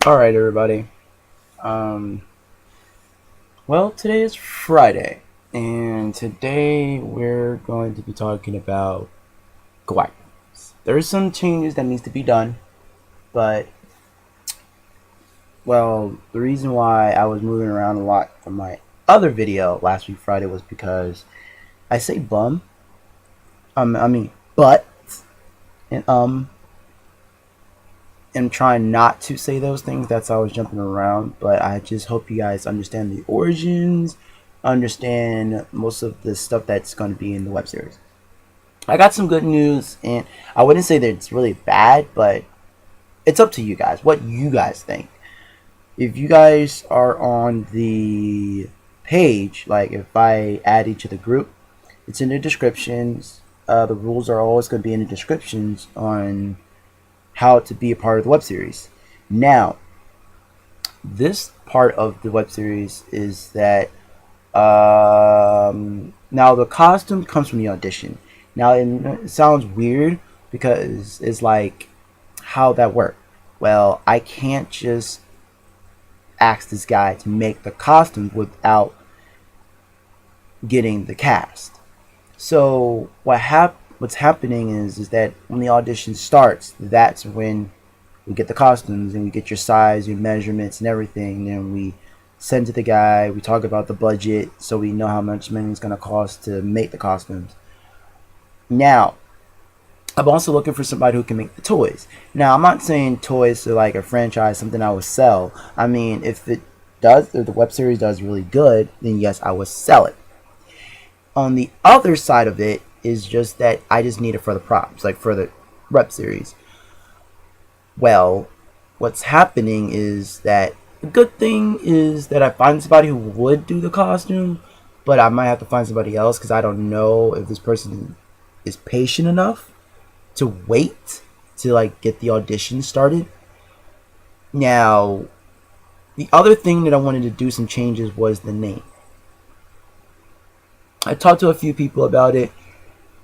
All right, everybody. Um, well, today is Friday, and today we're going to be talking about Galactic Force. There's some changes that needs to be done, but the reason why I was moving around a lot from my other video last week Friday was because I say bum, but, and am trying not to say those things. That's why I was jumping around. But I just hope you guys understand the origins, understand most of the stuff that's going to be in the web series. I got some good news, and I wouldn't say that it's really bad, but it's up to you guys. What you guys think? If you guys are on the page, like if I add you to the group, it's in the descriptions. The rules are always going to be in the descriptions on how to be a part of the web series. Now, this part of the web series is that now the costume comes from the audition. Now it sounds weird because it's like how that works. Well, I can't just ask this guy to make the costume without getting the cast. So what's happening is that when the audition starts, that's when we get the costumes and we get your size, your measurements, and everything. Then we send to the guy. We talk about the budget so we know how much money it's gonna cost to make the costumes. Now, I'm also looking for somebody who can make the toys. Now, I'm not saying toys are like a franchise, something I would sell. I mean, if the web series does really good, then yes, I would sell it. On the other side of it is just that I just need it for the props, like for the web series. Well, what's happening is that the good thing is that I find somebody who would do the costume, but I might have to find somebody else because I don't know if this person is patient enough to wait to like get the audition started. Now, the other thing that I wanted to do some changes was the name. I talked to a few people about it.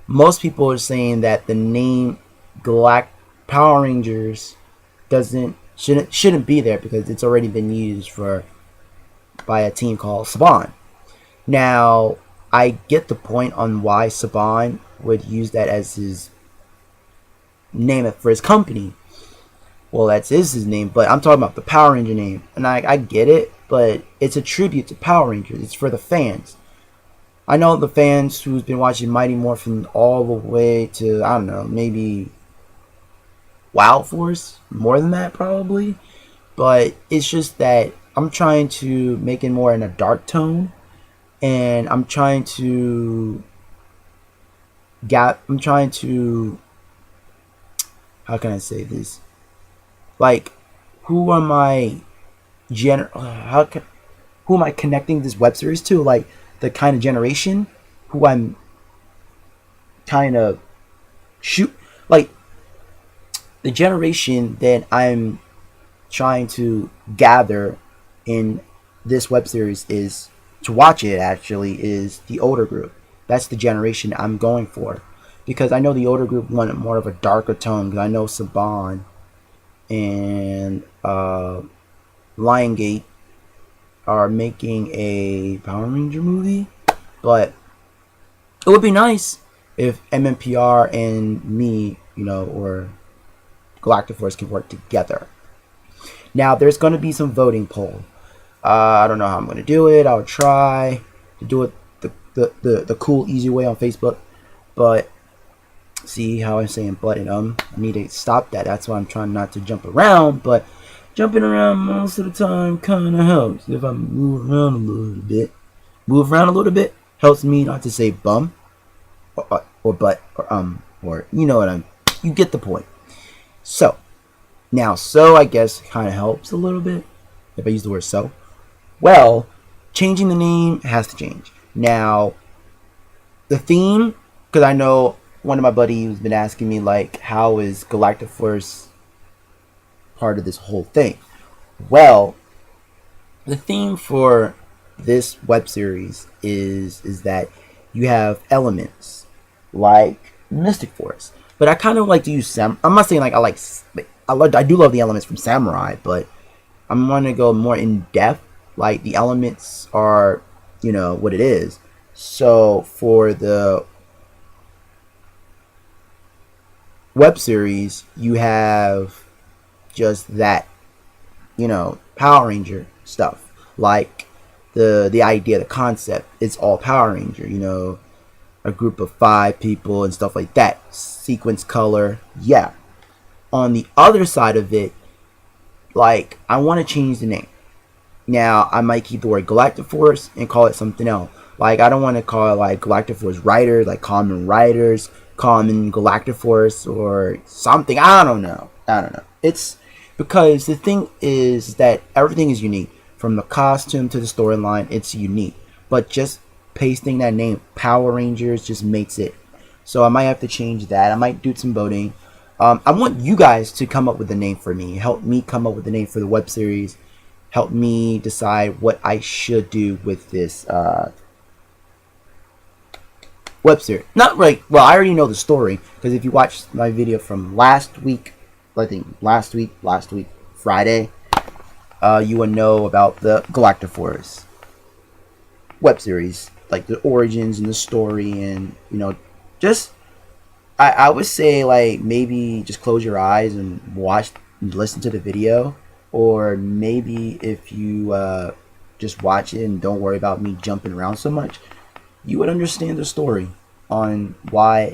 Most people are saying that the name Galactic Power Rangers shouldn't be there because it's already been used by a team called Saban. Now, I get the point on why Saban would use that as his name for his company. Well, that's his name, but I'm talking about the Power Ranger name, and I get it, but it's a tribute to Power Rangers. It's for the fans. I know the fans who's been watching Mighty Morphin all the way to, I don't know, maybe Wild Force, more than that probably, but it's just that I'm trying to make it more in a dark tone, and I'm trying to how can I say this? Like, who am I who am I connecting this web series to? Like the kind of generation who I'm kind of like the generation that I'm trying to gather in this web series is to watch it actually is the older group. That's the generation I'm going for because I know the older group wanted more of a darker tone because I know Saban and Liongate are making a Power Ranger movie, but it would be nice if MMPR and me, or Galactic Force can work together. Now, there's going to be some voting poll. I don't know how I'm going to do it. I'll try to do it the cool, easy way on Facebook, but see how I'm saying but and I need to stop that. That's why I'm trying not to jump around, but jumping around most of the time kind of helps. If I move around a little bit helps me not to say bum or butt or you get the point. So now I guess kind of helps a little bit if I use the word so. Well, changing the name has to change. Now the theme, because I know one of my buddies has been asking me like, how is Galactic Force part of this whole thing? Well, the theme for this web series is that you have elements like Mystic Force, but I kind of like to use I'm not saying like I do love the elements from Samurai, but I'm going to go more in depth. Like the elements are, what it is. So for the web series, you have just that, Power Ranger stuff. Like the idea, the concept, it's all Power Ranger. A group of 5 people and stuff like that. Sequence color, yeah. On the other side of it, like I want to change the name. Now I might keep the word Galactic Force and call it something else. Like I don't want to call it like Galactic Force Riders, like Common Riders, Common Galactic Force, or something. I don't know. It's because the thing is that everything is unique. From the costume to the storyline, it's unique. But just pasting that name Power Rangers just makes it. So I might have to change that. I might do some voting. I want you guys to come up with a name for me. Help me come up with a name for the web series. Help me decide what I should do with this web series. Not like, well, I already know the story, because if you watched my video from last week, I think last week, Friday, you would know about the Galactic Force web series, like the origins and the story, and just I would say like maybe just close your eyes and listen to the video, or maybe if you just watch it and don't worry about me jumping around so much, you would understand the story on why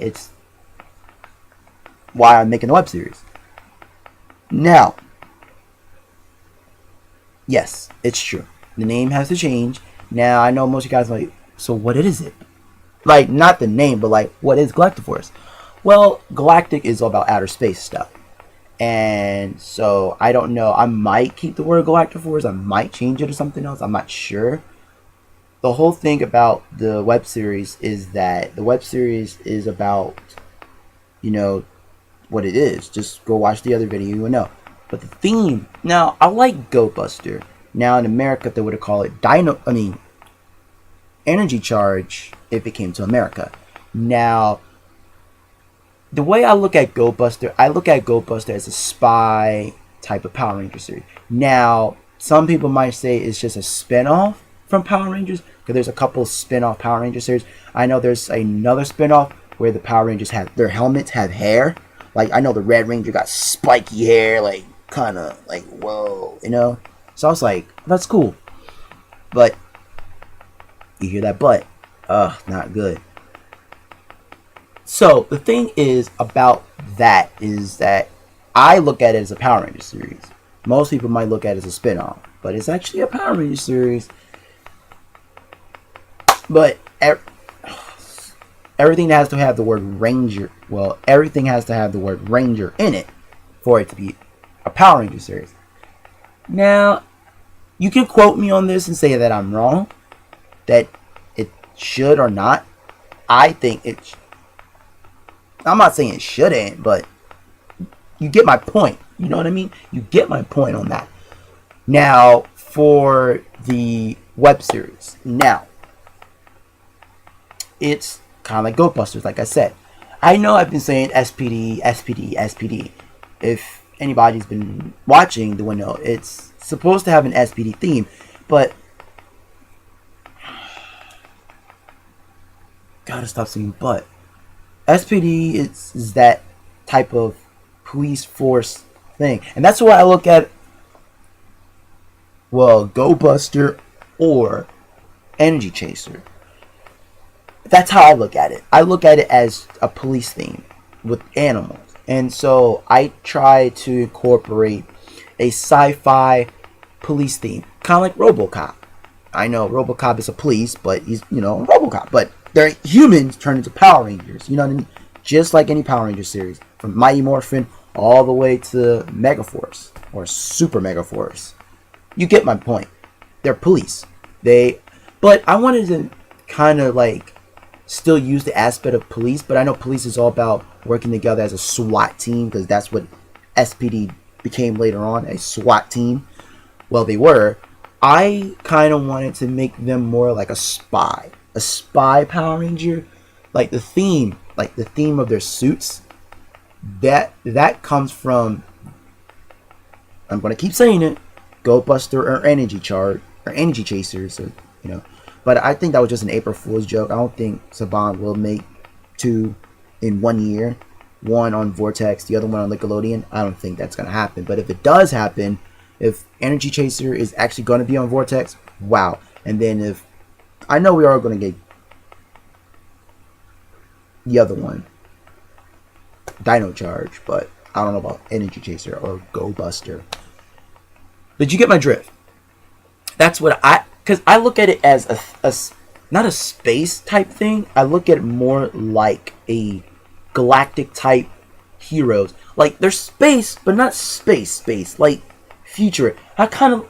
I'm making a web series. Now, yes, it's true. The name has to change. Now, I know most of you guys are like, so what is it? Like, not the name, but like, what is Galactic Force? Well, Galactic is all about outer space stuff. And so, I don't know. I might keep the word Galactic Force. I might change it to something else. I'm not sure. The whole thing about the web series is that the web series is about, what it is. Just go watch the other video, you will know. But the theme, now, I like Go Buster. Now, in America, they would have called it Energy Charge if it came to America. Now, the way I look at Go Buster as a spy type of Power Ranger series. Now, some people might say it's just a spin-off from Power Rangers, because there's a couple spin-off Power Ranger series. I know there's another spin-off where the Power Rangers have their helmets have hair. Like, I know the Red Ranger got spiky hair, like, kind of, like, whoa, So I was like, that's cool. But, you hear that but. Not good. So, the thing is about that is that I look at it as a Power Ranger series. Most people might look at it as a spin-off, but it's actually a Power Ranger series. But everything has to have the word Ranger. Well, everything has to have the word Ranger in it for it to be a Power Ranger series. Now, you can quote me on this and say that I'm wrong, that it should or not. I think I'm not saying it shouldn't, but you get my point. You know what I mean? You get my point on that. Now, for the web series. Now, it's kind of like Go Busters, like I said. I know I've been saying SPD, SPD, SPD. If anybody's been watching, they will know it's supposed to have an SPD theme, but gotta stop saying but. SPD is that type of police force thing, and that's why I look at, well, Go Buster or Energy Chaser. That's how I look at it. I look at it as a police theme with animals. And so I try to incorporate a sci-fi police theme. Kind of like RoboCop. I know RoboCop is a police, but he's, RoboCop. But they're humans turned into Power Rangers. You know what I mean? Just like any Power Ranger series. From Mighty Morphin all the way to Megaforce. Or Super Megaforce. You get my point. They're police. But I wanted to kind of like still use the aspect of police, but I know police is all about working together as a SWAT team, because that's what SPD became later on, a SWAT team. Well, they were. I kind of wanted to make them more like a spy Power Ranger. Like the theme of their suits, that comes from, I'm going to keep saying it, Go Buster or Energy Charge or Energy Chasers, or, you know. But I think that was just an April Fool's joke. I don't think Saban will make 2 in 1 year, one on Vortex, the other one on Nickelodeon. I don't think that's gonna happen. But if it does happen, if Energy Chaser is actually gonna be on Vortex, wow. And then if I know we are gonna get the other one, Dino Charge, but I don't know about Energy Chaser or Go Buster. Did you get my drift? That's what because I look at it as a not a space type thing. I look at it more like a galactic type heroes. Like they're space, but not space. Like future. I kind of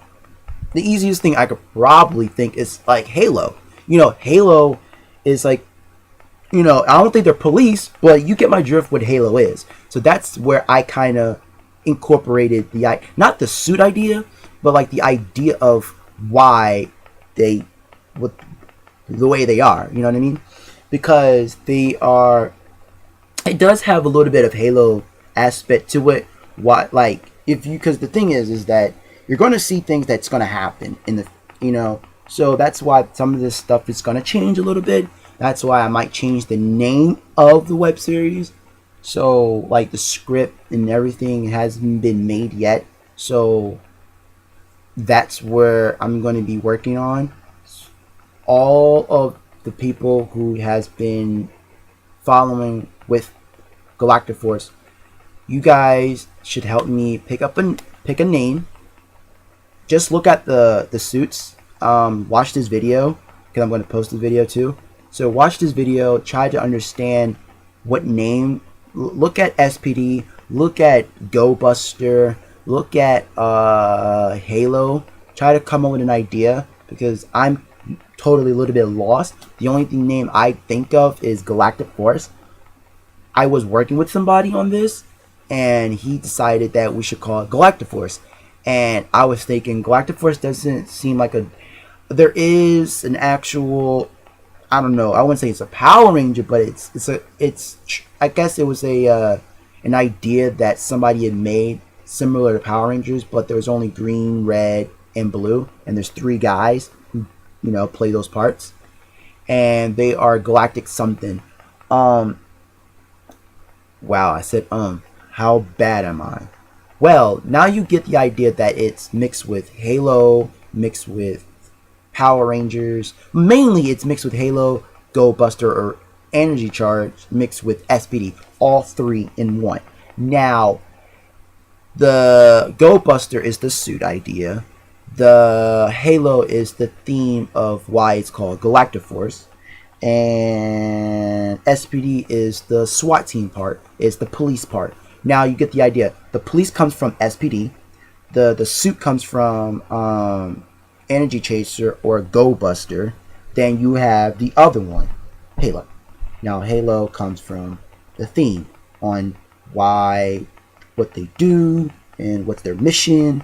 the easiest thing I could probably think is like Halo. You know, Halo is like, you know, I don't think they're police, but you get my drift what Halo is. So that's where I kind of incorporated not the suit idea, but like the idea of why they, with the way they are. You know what I mean? Because they are. It does have a little bit of Halo aspect to it. What like if you because the thing is that you're going to see things that's going to happen in the, you know. So that's why some of this stuff is going to change a little bit. That's why I might change the name of the web series. So, like, the script and everything hasn't been made yet. So, that's where I'm going to be working on. All of the people who has been following with Galactic Force, you guys should help me pick a name. Just look at the suits. Watch this video, because I'm going to post the video too. So watch this video, try to understand what name, look at SPD, look at Go Buster, look at Halo, try to come up with an idea, because I'm totally a little bit lost. The only name I think of is Galactic Force. I was working with somebody on this, and he decided that we should call it Galactic Force. And I was thinking Galactic Force doesn't seem like there is an actual, I don't know, I wouldn't say it's a Power Ranger, but it's I guess it was an idea that somebody had made similar to Power Rangers, but there was only green, red, and blue, and there's 3 guys who, you know, play those parts, and they are Galactic something. Wow, I said how bad am I? Well, now you get the idea that it's mixed with Halo, mixed with Power Rangers. Mainly it's mixed with Halo, Go Buster, or Energy Charge, mixed with SPD. All 3 in one. Now, the Go Buster is the suit idea. The Halo is the theme of why it's called Galactic Force. And SPD is the SWAT team part. It's the police part. Now you get the idea. The police comes from SPD. The suit comes from Energy Chaser or Go Buster. Then you have the other one, Halo. Now Halo comes from the theme on why, what they do, and what's their mission.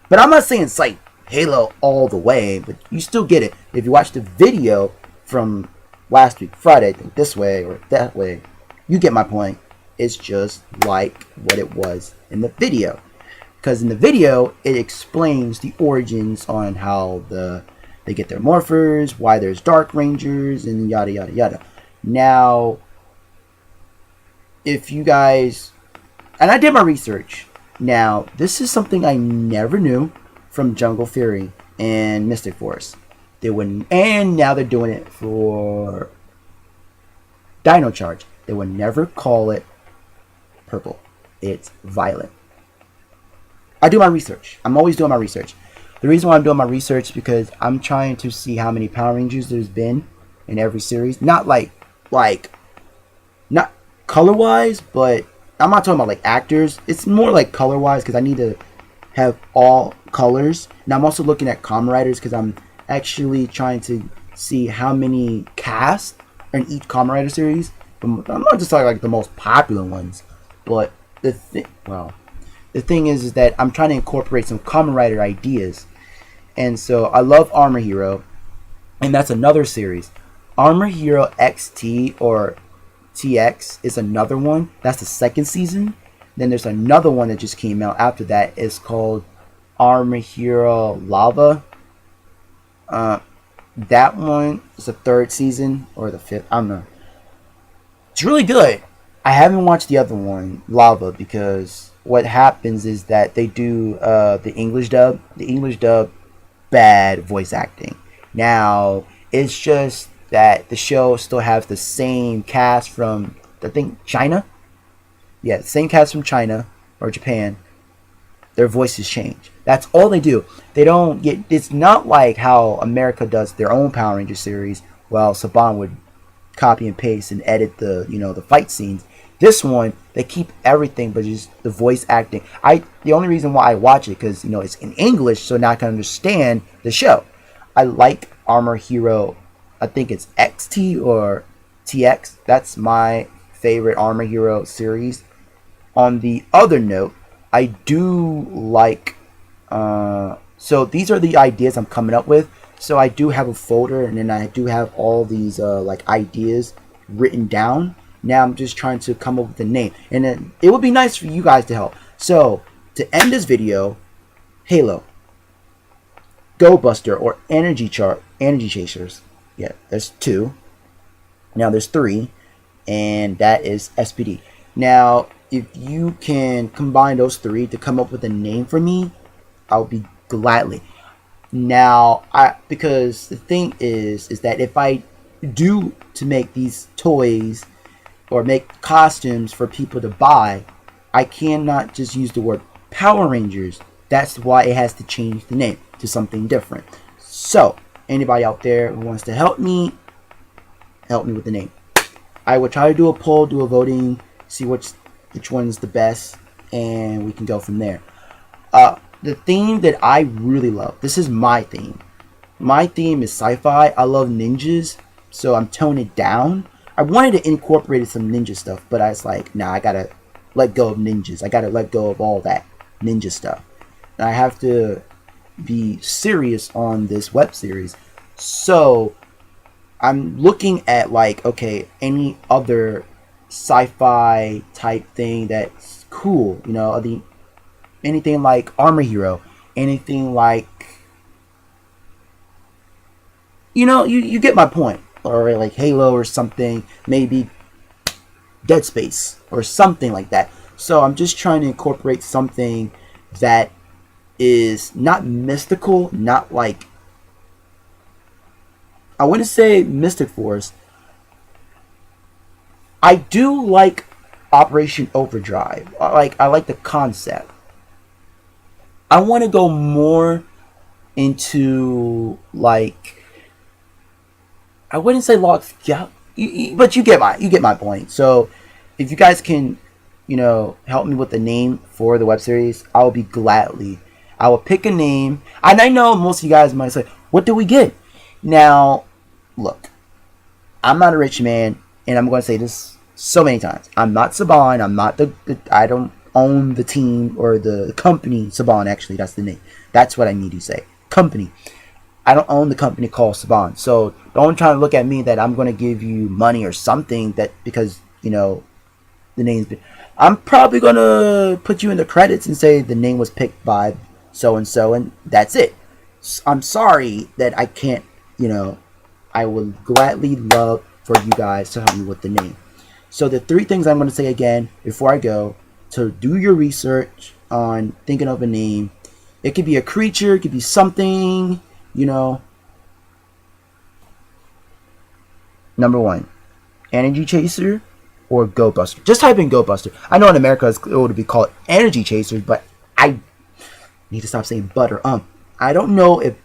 But I'm not saying it's like Halo all the way, but you still get it. If you watch the video from last week, Friday, I think this way or that way, you get my point. It's just like what it was in the video. Because in the video, it explains the origins on how they get their morphers, why there's Dark Rangers, and yada yada yada. Now, if you guys, and I did my research. Now, this is something I never knew from Jungle Fury and Mystic Force. And now they're doing it for Dino Charge. They would never call it purple. It's violet. I do my research. I'm always doing my research. The reason why I'm doing my research is because I'm trying to see how many Power Rangers there's been in every series. Not like not color wise, but I'm not talking about like actors. It's more like color wise, because I need to have all colors. Now I'm also looking at Kamen Riders, because I'm actually trying to see how many casts in each Kamen Rider series. I'm not just talking like the most popular ones, but the thing is that I'm trying to incorporate some Kamen Rider ideas. And so I love Armor Hero, and that's another series. Armor Hero XT or TX is another one. That's the second season. Then there's another one that just came out after that. It's called Armor Hero Lava. Uh, that one is the third season or the fifth. I don't know. It's really good. I haven't watched the other one, Lava, because what happens is that they do the English dub. The English dub, bad voice acting. Now it's just that the show still has the same cast from, I think, China. Yeah, same cast from China or Japan. Their voices change. That's all they do. They don't get. It's not like how America does their own Power Ranger series. Well, Saban would copy and paste and edit the fight scenes. This one, they keep everything but just the voice acting. The only reason why I watch it because it's in English, so now I can understand the show. I like Armor Hero. I think it's XT or TX. That's my favorite Armor Hero series. On the other note, I do like. So these are the ideas I'm coming up with. So I do have a folder, and then I do have all these ideas written down. Now I'm just trying to come up with a name, and then it would be nice for you guys to help. So to end this video, Halo, Go Buster, or Energy Chasers. Yeah, there's 2. Now there's 3, and that is SPD. Now, if you can combine those 3 to come up with a name for me, I'll be gladly. Now, because the thing is that if I do to make these toys or make costumes for people to buy, I cannot just use the word Power Rangers. That's why it has to change the name to something different. So, anybody out there who wants to help me with the name. I will try to do a poll, do a voting, see which one's the best, and we can go from there. The theme that I really love, this is my theme. My theme is sci-fi. I love ninjas, so I'm toning it down. I wanted to incorporate some ninja stuff, but I was like, nah, I gotta let go of ninjas. I gotta let go of all that ninja stuff. And I have to be serious on this web series. So I'm looking at any other sci-fi type thing that's cool, anything like Armor Hero, anything like, you get my point, or like Halo or something, maybe Dead Space or something like that. So I'm just trying to incorporate something that is not mystical, not like, I wouldn't say Mystic Force. I do like Operation Overdrive. I like the concept. I want to go more into I wouldn't say logs, yeah, but you get my point. So if you guys can, help me with the name for the web series, I'll be gladly. I will pick a name, and I know most of you guys might say, "What do we get?" Now, look, I'm not a rich man, and I'm going to say this so many times. I'm not Saban. I'm not I don't own the team or the company Saban. Actually, that's the name. That's what I need to say. Company. I don't own the company called Saban. So don't try to look at me that I'm going to give you money or something that because the name's been. I'm probably going to put you in the credits and say the name was picked by so and so, and that's it. I'm sorry that I can't. I would gladly love for you guys to help me with the name. So the 3 things I'm going to say again before I go: to do your research on thinking of a name. It could be a creature, it could be something, Number 1, Energy Chaser or Go Buster. Just type in Go Buster. I know in America it would be called Energy Chasers, but I need to stop saying butter. I don't know if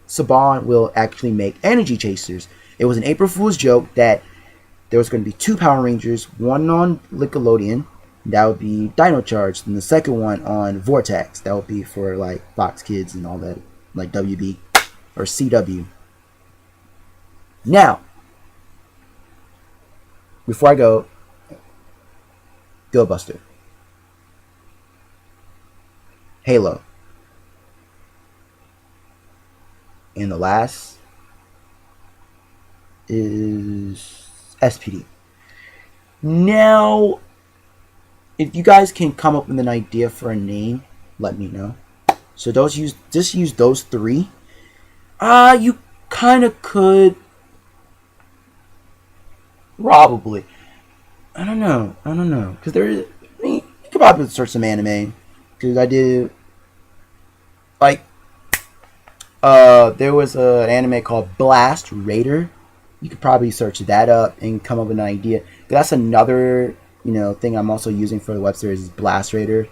Saban will actually make Energy Chasers. It was an April Fool's joke that there was going to be 2 Power Rangers, one on Nickelodeon, that would be Dino Charge, and the second one on Vortex. That would be for Fox Kids and all that, like WB or CW. Now, before I go, Go Buster, Halo, and the last is SPD. Now, if you guys can come up with an idea for a name, let me know. So just use those three. You kind of could probably. I don't know, because there is. I mean, you could probably search some anime, because I did like. There was an anime called Blast Raider. You could probably search that up and come up with an idea. That's another thing I'm also using for the web series is Blast Raider.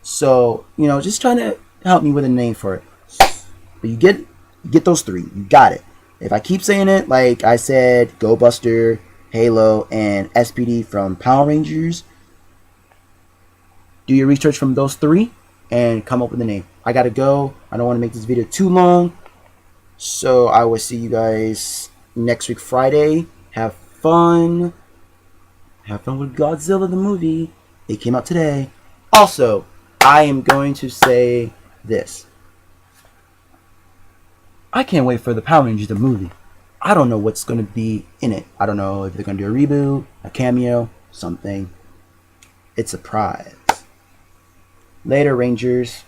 So just trying to help me with a name for it. But you get those three. You got it. If I keep saying it, like I said, Go Buster, Halo, and SPD from Power Rangers. Do your research from those three and come up with a name. I gotta go. I don't want to make this video too long. So I will see you guys next week Friday. Have fun. Have fun with Godzilla the movie. It came out today. Also, I am going to say this. I can't wait for the Power Rangers the movie. I don't know what's going to be in it. I don't know if they're going to do a reboot, a cameo, something. It's a surprise. Later, Rangers.